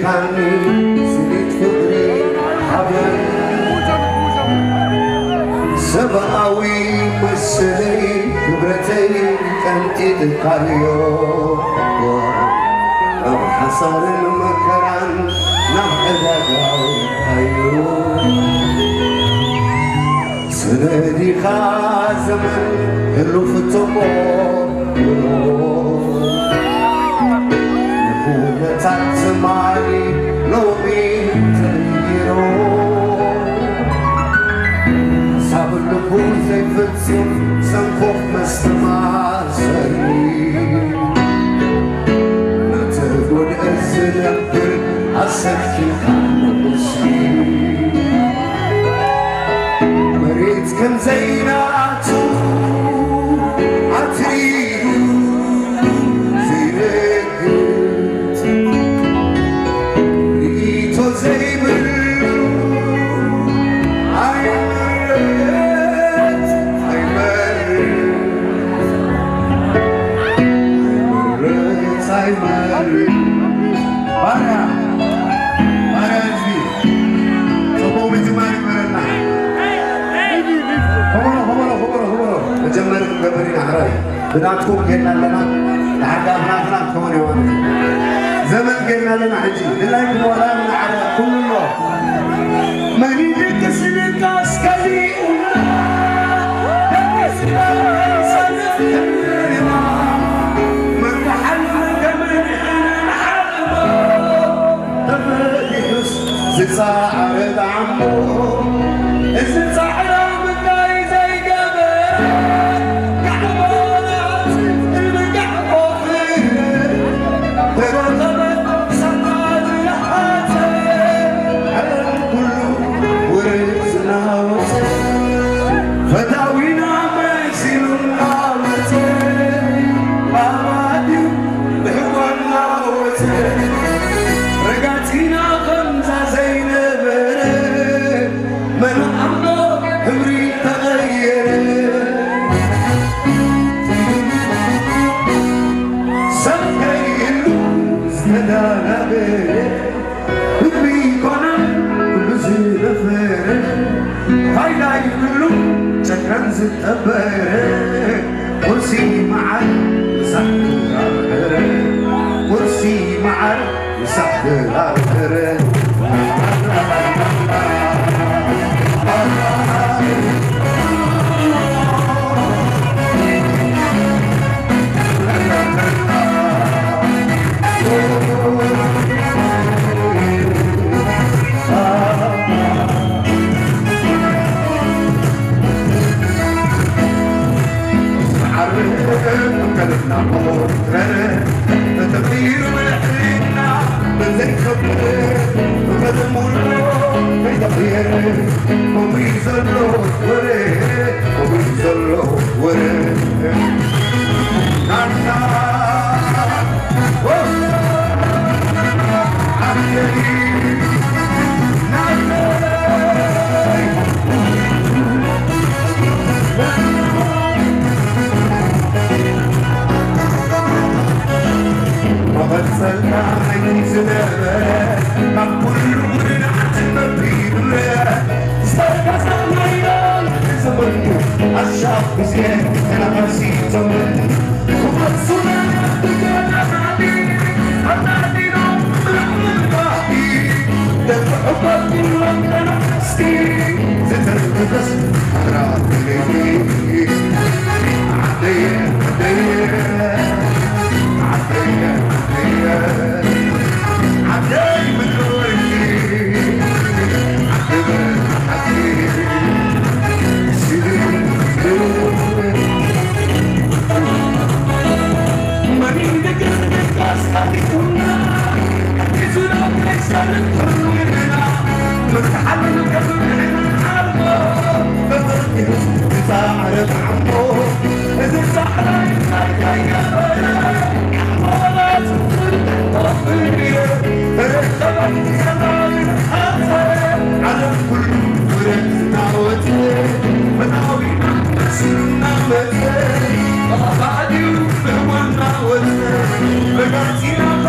ملكاني سنيت فقري حبل سبقاوي مسلي كبرتي كنتي تقاليو رب حصار المكران نحن أيو سندي خازمن هلو فتمو نقول تاتماني لومي تغيرو صاب اللبون زي فتسم سنخوف مستماسي نتقول أزنبر أسكي خانوسي مريت كم زيناتو عتريدو زينكت ريتو زي بلو عيمرت عيمرت بارا زبي صبو مجمالي مرنا خبرو مجمر قبرين عراي بناتكم قلنا لنا لحقا بناتنا كمان يوم زمن قلنا لنا حجي لله ولا من عراي كل الله ماني ديك سنك اسكالي زعرت عمو زعرت من داي زي قبل قعبات المقعبات ترغبت سقاد لحاتي الكل ورثنا فتاوينا ميسير القامتي بابادي بحوالنا وتي رقاتينا خمسة من عمره عمري تغير سكيلو زندانا بيه حبي كنا كل زلفه هاي كله شكرا زتبه كرسي معك وسحت كرسي معك وسحت تغيير من حلينا من ذي خبره ومدمونه في تغيير وميزلو وره وميزلو وره نانا وغسلنا عيني زنابه نقول من عتبه بيدوله استرقص الليل زمن الشعب بزين انا نفسي زمن وغسلنا بجانا عدي عدي نوم رحم الباقي دفع من وقتنا ستيري زتر بس حرات ليلي عدي من روحي بعد يوم